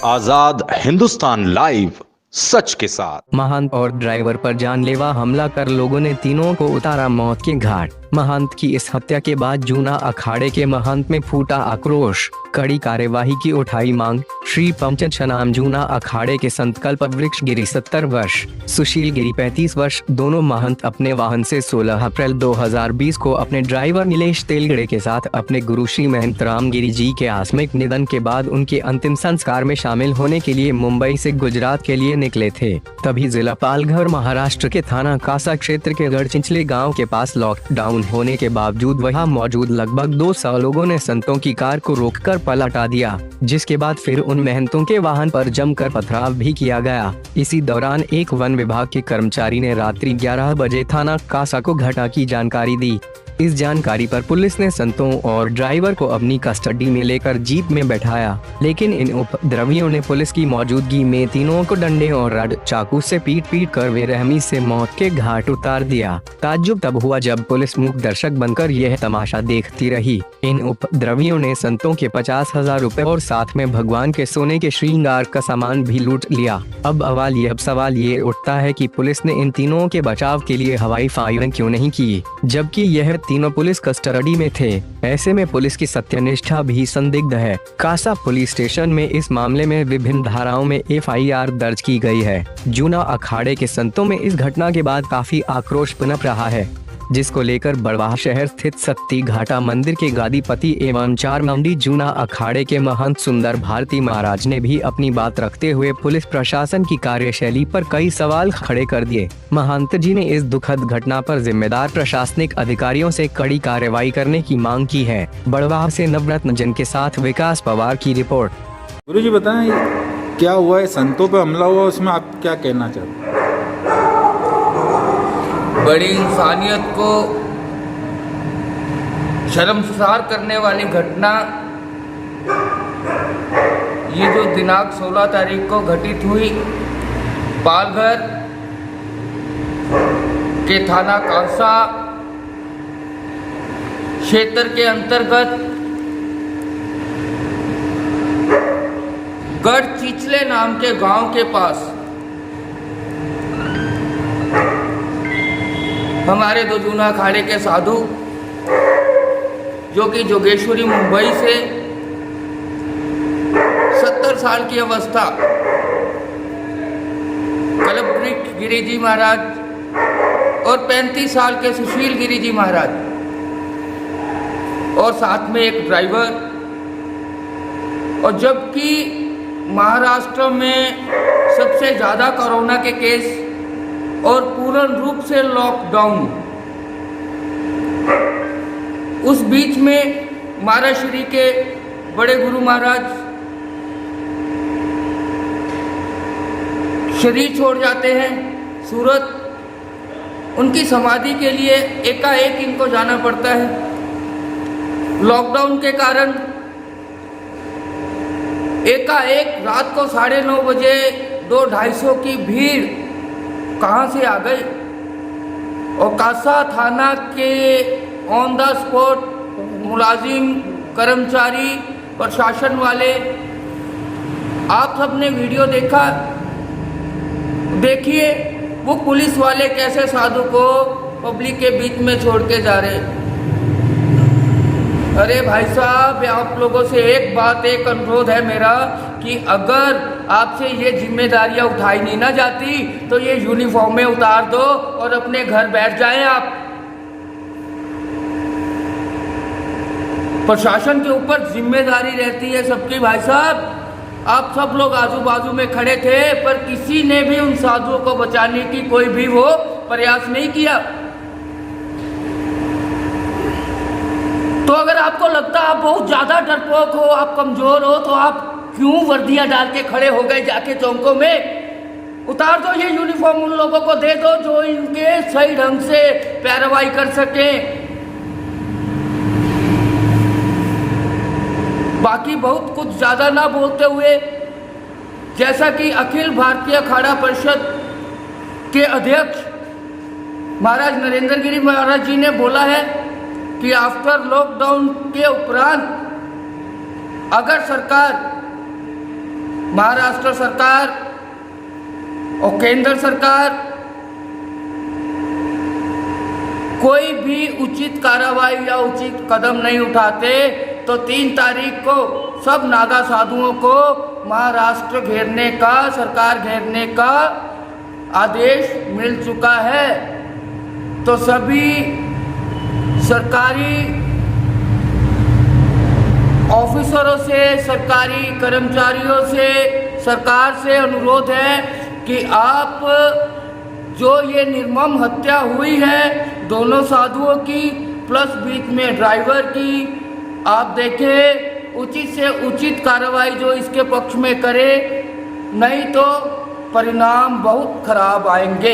आजाद Hindustan live, सच के साथ। महंत और ड्राइवर पर जानलेवा हमला कर लोगों ने तीनों को उतारा मौत के घाट। महंत की इस हत्या के बाद जूना अखाड़े के महंत में फूटा आक्रोश, कड़ी कार्यवाही की उठाई मांग। श्री पंचनाम जूना अखाड़े के संत कल्प वृक्ष गिरी 70 वर्ष, सुशील गिरी 35 वर्ष। दोनों महंत अपने वाहन से 16 अप्रैल 2020 को अपने ड्राइवर नीलेश तेलगड़े के साथ अपने गुरु श्री महंत रामगिरी जी के आकस्मिक निधन के बाद उनके अंतिम संस्कार में शामिल होने के लिए मुंबई से गुजरात के लिए निकले थे। तभी जिला पालघर महाराष्ट्र के थाना कासा क्षेत्र के गढ़चिंचले गाँव के पास लॉकडाउन होने के बावजूद वहां मौजूद लगभग 200 लोगों ने संतों की कार को रोककर पलटा दिया, जिसके बाद फिर उन महंतों के वाहन पर जमकर पथराव भी किया गया। इसी दौरान एक वन विभाग के कर्मचारी ने रात्रि 11 बजे थाना कासा को घटना की जानकारी दी। इस जानकारी पर पुलिस ने संतों और ड्राइवर को अपनी कस्टडी में लेकर जीप में बैठाया, लेकिन इन उपद्रवियों ने पुलिस की मौजूदगी में तीनों को डंडे और रड चाकू से पीट कर बेरहमी से मौत के घाट उतार दिया। ताज्जुब तब हुआ जब पुलिस मूक दर्शक बनकर यह तमाशा देखती रही। इन उपद्रवियों ने संतों के 50,000 रुपए और साथ में भगवान के सोने के श्रृंगार का सामान भी लूट लिया। अब सवाल ये उठता है कि पुलिस ने इन तीनों के बचाव के लिए हवाई फायरिंग क्यों नहीं की, जबकि यह तीनों पुलिस कस्टडी में थे। ऐसे में पुलिस की सत्यनिष्ठा भी संदिग्ध है। कासा पुलिस स्टेशन में इस मामले में विभिन्न धाराओं में FIR दर्ज की गई है। जूना अखाड़े के संतों में इस घटना के बाद काफी आक्रोश पनप रहा है, जिसको लेकर बड़वाह शहर स्थित सत्ती घाटा मंदिर के गादीपति एवं चारमंडी जूना अखाड़े के महंत सुंदर भारती महाराज ने भी अपनी बात रखते हुए पुलिस प्रशासन की कार्यशैली पर कई सवाल खड़े कर दिए। महंत जी ने इस दुखद घटना पर जिम्मेदार प्रशासनिक अधिकारियों से कड़ी कार्रवाई करने की मांग की है। बड़वाह से नवरत्न जन के साथ विकास पवार की रिपोर्ट। गुरु जी बताएं, क्या हुआ है? संतों पे हमला हुआ, उसमें आप क्या कहना चाहते हैं? बड़ी इंसानियत को शर्मसार करने वाली घटना ये जो दिनांक 16 तारीख को घटित हुई पालघर के थाना कांसा क्षेत्र के अंतर्गत गढ़चिंचले नाम के गांव के पास हमारे दो जूना अखाड़े के साधु, जो कि जोगेश्वरी मुंबई से 70 साल की अवस्था कल्प गिरी जी महाराज और 35 साल के सुशील गिरी जी महाराज और साथ में एक ड्राइवर, और जबकि महाराष्ट्र में सबसे ज़्यादा कोरोना के केस और पूर्ण रूप से लॉकडाउन, उस बीच में महाराष्ट्र के बड़े गुरु महाराज शरीर छोड़ जाते हैं सूरत। उनकी समाधि के लिए एकाएक इनको जाना पड़ता है। लॉकडाउन के कारण एकाएक रात को 9:30 बजे 200-250 की भीड़ कहाँ से आ गई, और कासा थाना के ऑन द स्पॉट मुलाजिम, कर्मचारी, प्रशासन वाले, आप सबने वीडियो देखा। देखिए वो पुलिस वाले कैसे साधु को पब्लिक के बीच में छोड़ के जा रहे। अरे भाई साहब, आप लोगों से एक अनुरोध है मेरा कि अगर आपसे ये जिम्मेदारियां उठाई नहीं ना जाती तो ये यूनिफॉर्म में उतार दो और अपने घर बैठ जाएं। आप प्रशासन के ऊपर जिम्मेदारी रहती है सबकी। भाई साहब, आप सब लोग आजू बाजू में खड़े थे, पर किसी ने भी उन साधुओं को बचाने की कोई भी वो प्रयास नहीं किया। तो अगर आपको लगता है आप बहुत ज्यादा डरपोक हो, आप कमजोर हो, तो आप क्यों वर्दियां डाल के खड़े हो गए जाके चौकों में? उतार दो ये यूनिफॉर्म, उन लोगों को दे दो जो इनके सही ढंग से पैरवाई कर सके। बाकी बहुत कुछ ज्यादा ना बोलते हुए, जैसा कि अखिल भारतीय अखाड़ा परिषद के अध्यक्ष महाराज नरेंद्र गिरी महाराज जी ने बोला है कि आफ्टर लॉकडाउन के उपरांत अगर सरकार महाराष्ट्र सरकार और केंद्र सरकार कोई भी उचित कार्रवाई या उचित कदम नहीं उठाते तो 3 तारीख को सब नागा साधुओं को महाराष्ट्र घेरने का, सरकार घेरने का आदेश मिल चुका है। तो सभी सरकारी ऑफिसरों से, सरकारी कर्मचारियों से, सरकार से अनुरोध है कि आप जो ये निर्मम हत्या हुई है दोनों साधुओं की प्लस बीच में ड्राइवर की, आप देखें उचित से उचित कार्रवाई जो इसके पक्ष में करे, नहीं तो परिणाम बहुत खराब आएंगे।